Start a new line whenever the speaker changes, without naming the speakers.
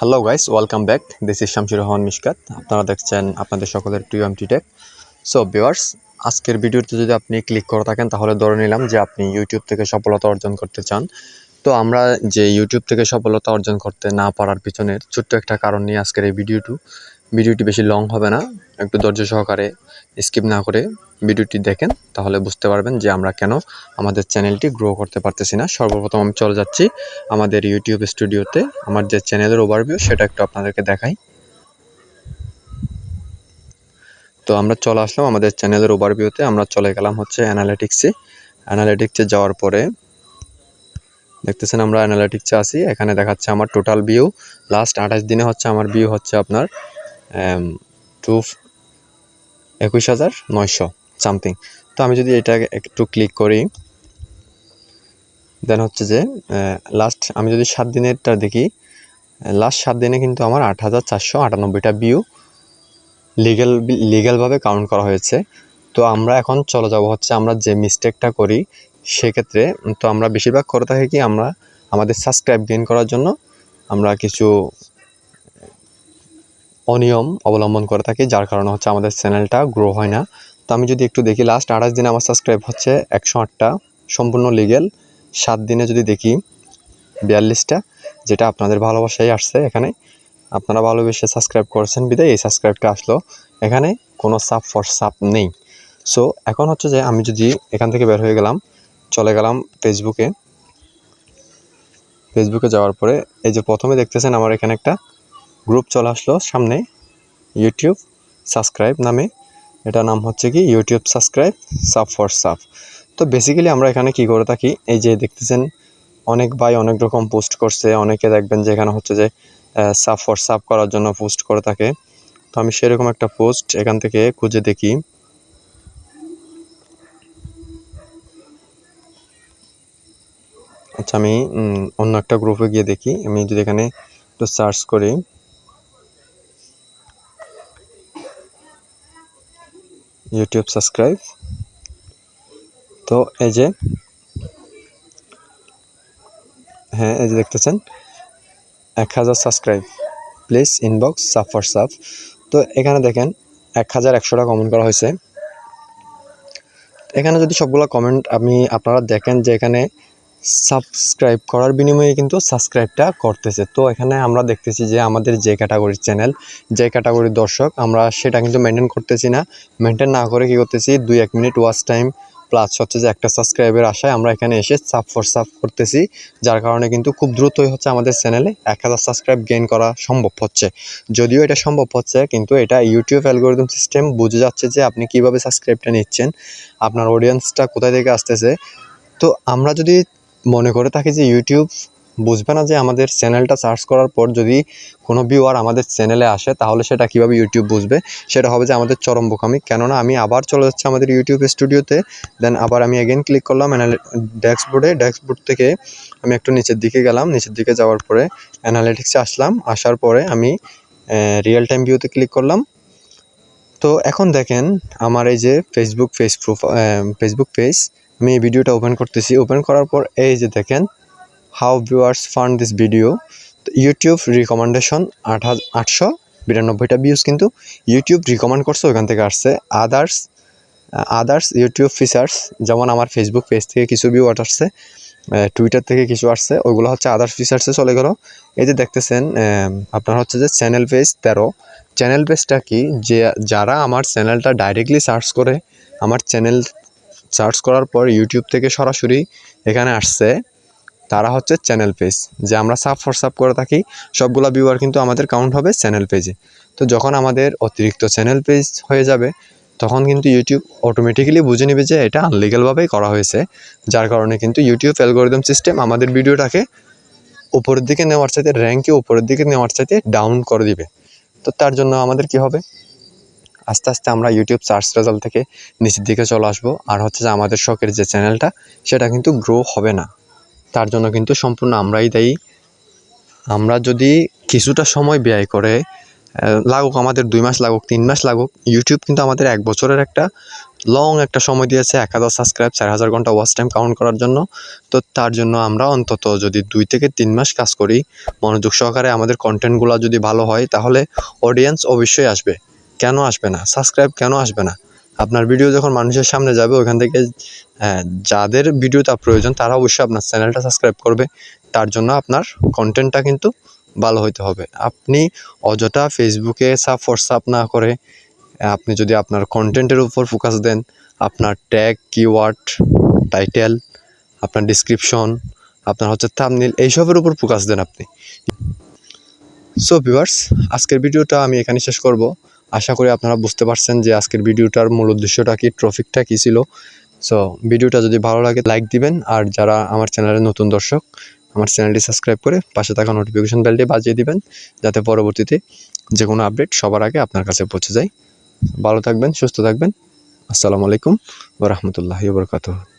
Hello guys, welcome back. This is samsirrahmanmiskat। আপনারা দেখছেন আপনাদের সকলের প্রিয় এমটি টেক। সো ভিউয়ার্স, আজকের ভিডিওতে যদি আপনি ক্লিক করে থাকেন তাহলে ধরে নিলাম যে আপনি ইউটিউব থেকে সফলতা অর্জন করতে চান। তো আমরা যে ইউটিউব থেকে সফলতা অর্জন করতে না পারার পিছনের ছোট্ট একটা কারণ নিয়ে আজকের এই ভিডিওটি বেশি লং হবে না। একটু ধৈর্য সহকারে স্কিপ না করে ভিডিওটি দেখেন, তাহলে বুঝতে পারবেন যে আমরা কেন আমাদের চ্যানেলটি গ্রো করতে পারতেছি না। সর্বপ্রথম আমি চলে যাচ্ছি আমাদের ইউটিউব স্টুডিওতে। আমার যে চ্যানেলের ওভারভিউ সেটা একটু আপনাদেরকে দেখাই। তো আমরা চলে আসলাম আমাদের চ্যানেলের ওভারভিউতে। আমরা চলে গেলাম হচ্ছে অ্যানালিটিক্সে যাওয়ার পরে দেখতেছেন আমরা অ্যানালিটিক্সে আছি। এখানে দেখাচ্ছে আমার টোটাল ভিউ লাস্ট 28 দিনে হচ্ছে আমার ভিউ হচ্ছে আপনার 21,900 সামথিং। তো আমি যদি এটা একটু ক্লিক করি, দেন হচ্ছে যে লাস্ট আমি যদি 7 দিনেরটা দেখি, লাস্ট 7 দিনে কিন্তু আমার 8,498টা ভিউ লিগ্যালভাবে কাউন্ট করা হয়েছে। তো আমরা এখন চলে যাব হচ্ছে আমরা যে মিস্টেকটা করি সেক্ষেত্রে। তো আমরা বেশিরভাগ করে থাকি কি, আমরা আমাদের সাবস্ক্রাইব গেইন করার জন্য আমরা কিছু অনিয়ম অবলম্বন করে থাকি, যার কারণে হচ্ছে আমাদের চ্যানেলটা গ্রো হয় না। তো আমি যদি একটু দেখি, লাস্ট 28 দিনে আমার সাবস্ক্রাইব হচ্ছে 108টা, সম্পূর্ণ লিগ্যাল। 7 দিনে যদি দেখি 42টা, যেটা আপনাদের ভালোবাসাই আসছে। এখানে আপনারা ভালোবেসে সাবস্ক্রাইব করেছেন বিদায় এই সাবস্ক্রাইবটা আসলো। এখানে কোনো সাব নেই। সো এখন হচ্ছে যে আমি যদি এখান থেকে বের হয়ে গেলাম, চলে গেলাম ফেসবুকে যাওয়ার পরে এই যে প্রথমে দেখতেছেন আমার এখানে একটা গ্রুপ চলে আসলো সামনে, ইউটিউব সাবস্ক্রাইব নামে। এটা নাম হচ্ছে কি ইউটিউব সাবস্ক্রাইব সাব। তো বেসিক্যালি আমরা এখানে কি করে থাকি, এই যে দেখতেছেন অনেক ভাই অনেক রকম পোস্ট করছে। অনেকে দেখবেন যে এখানে হচ্ছে যে সাব করার জন্য পোস্ট করে থাকে। তো আমি সেরকম একটা পোস্ট এখান থেকে খুঁজে দেখি। আচ্ছা, আমি অন্য একটা গ্রুপে গিয়ে দেখি। আমি যদি এখানে একটু সার্চ করি, ইউটিউব সাবস্ক্রাইব, তো এই যে হ্যাঁ, এই যে দেখতেছেন 1000 সাবস্ক্রাইব, প্লিজ ইনবক্স সাব। তো এখানে দেখেন 1100টা কমেন্ট করা হয়েছে। এখানে যদি সবগুলো কমেন্ট আপনারা দেখেন যে এখানে সাবস্ক্রাইব করার বিনিময়ে কিন্তু সাবস্ক্রাইবটা করতেছে। তো এখানে আমরা দেখতেছি যে আমাদের যে ক্যাটাগরির চ্যানেল, যে ক্যাটাগরির দর্শক, আমরা সেটা কিন্তু মেনটেন করতেছি না। মেনটেন না করে কি করতেছি, 2-1 মিনিট ওয়াচ টাইম প্লাস হচ্ছে যে একটা সাবস্ক্রাইবের আশায় আমরা এখানে এসে সাব করতেছি, যার কারণে কিন্তু খুব দ্রুতই হচ্ছে আমাদের চ্যানেলে 1000 সাবস্ক্রাইব গেইন করা সম্ভব হচ্ছে। যদিও এটা সম্ভব হচ্ছে, কিন্তু এটা ইউটিউব অ্যালগরিদম সিস্টেম বুঝে যাচ্ছে যে আপনি কিভাবে সাবস্ক্রাইবটা নিচ্ছেন, আপনার অডিয়েন্সটা কোথায় থেকে আসতেছে। তো আমরা যদি মনে করে থাকি যে ইউটিউব বুঝবে না যে আমাদের চ্যানেলটা সার্চ করার পর যদি কোনো ভিউয়ার আমাদের চ্যানেলে আসে, তাহলে সেটা কীভাবে ইউটিউব বুঝবে, সেটা হবে যে আমাদের চরম বোকামি। কেননা আমি আবার চলে যাচ্ছি আমাদের ইউটিউব স্টুডিওতে, দেন আবার আমি এগেন ক্লিক করলাম ড্যাশবোর্ড থেকে আমি একটু নিচের দিকে গেলাম। নিচের দিকে যাওয়ার পরে অ্যানালিটিক্সে আসলাম। আসার পরে আমি রিয়েল টাইম ভিউতে ক্লিক করলাম। তো এখন দেখেন আমার এই যে ফেসবুক পেজ, আমি এই ভিডিওটা ওপেন করতেছি। ওপেন করার পর এই যে দেখেন how viewers fund this video. তো ইউটিউব রিকমেন্ডেশন 892টা ভিউজ কিন্তু ইউটিউব রিকমেন্ড করছে, ওইখান থেকে আসছে। আদার্স ইউটিউব ফিচার্স, যেমন আমার ফেসবুক পেজ থেকে কিছু ভিউয়ার্স আসছে, টুইটার থেকে কিছু আসছে, ওইগুলো হচ্ছে আদার্স ফিচার্সে চলে গেল। এই যে দেখতেছেন আপনার হচ্ছে যে চ্যানেল পেজ 13। চ্যানেল পেজটা কি, যে যারা আমার চ্যানেলটা ডাইরেক্টলি সার্চ করে, আমার চ্যানেল সার্চ করার পর ইউটিউব থেকে সরাসরি এখানে আসছে, তারা হচ্ছে চ্যানেল পেজ। যে আমরা সাব করে থাকি, সবগুলো ভিউয়ার কিন্তু আমাদের কাউন্ট হবে চ্যানেল পেজে। তো যখন আমাদের অতিরিক্ত চ্যানেল পেজ হয়ে যাবে, তখন কিন্তু ইউটিউব অটোমেটিক্যালি বুঝে নেবে যে এটা আনলিগালভাবেই করা হয়েছে, যার কারণে কিন্তু ইউটিউব অ্যালগরিদম সিস্টেম আমাদের ভিডিওটাকে উপরের দিকে নেওয়ার চাইতে, র্যাঙ্কে উপরের দিকে নেওয়ার চাইতে ডাউন করে দিবে। তো তার জন্য আমাদের কি হবে, আস্তে আস্তে আমরা ইউটিউব সার্চ রেজাল্ট থেকে নিচের দিকে চলে আসবো। আর হচ্ছে যে আমাদের শখের যে চ্যানেলটা, সেটা কিন্তু গ্রো হবে না। তার জন্য কিন্তু সম্পূর্ণ আমরাই দায়ী। আমরা যদি কিছুটা সময় ব্যয় করে লাগুক আমাদের 2 মাস লাগুক 3 মাস লাগুক, ইউটিউব কিন্তু আমাদের 1 বছরের একটা লং একটা সময় দিয়েছে 1000 সাবস্ক্রাইব 4000 ঘন্টা ওয়াচ টাইম কাউন্ট করার জন্য। তো তার জন্য আমরা অন্তত যদি 2 থেকে 3 মাস কাজ করি মনোযোগ সহকারে, আমাদের কন্টেন্টগুলো যদি ভালো হয় তাহলে অডিয়েন্স অবশ্যই আসবে। কেন আসবে না? সাবস্ক্রাইব কেন আসবে না? আপনার ভিডিও যখন মানুষের সামনে যাবে ওখান থেকে যাদের ভিডিওটা প্রয়োজন তারা অবশ্যই আপনার চ্যানেলটা সাবস্ক্রাইব করবে। তার জন্য আপনার কন্টেন্টটা কিন্তু ভালো হইতে হবে। আপনি অযথা ফেসবুকে হোয়াটসঅ্যাপ না করে আপনি যদি আপনার কন্টেন্টের উপর ফোকাস দেন, আপনার ট্যাগ, কিওয়ার্ড, টাইটেল, আপনার ডেসক্রিপশন, আপনার হচ্ছে থাম্বনেইল, এইসবের উপর ফোকাস দেন আপনি। সো ভিউয়ার্স, আজকের ভিডিওটা আমি এখানে শেষ করব। আশা করি আপনারা বুঝতে পারছেন যে আজকের ভিডিওটার মূল উদ্দেশ্যটা কি, টপিকটা কী ছিল। সো ভিডিওটা যদি ভালো লাগে লাইক দিবেন, আর যারা আমার চ্যানেলের নতুন দর্শক আমার চ্যানেলটি সাবস্ক্রাইব করে পাশে থাকা নোটিফিকেশন বেলটি বাজিয়ে দিবেন, যাতে পরবর্তীতে যে কোনো আপডেট সবার আগে আপনার কাছে পৌঁছে যায়। ভালো থাকবেন, সুস্থ থাকবেন। আসসালামু আলাইকুম ওয়া রাহমাতুল্লাহি ওয়া বারাকাতুহু।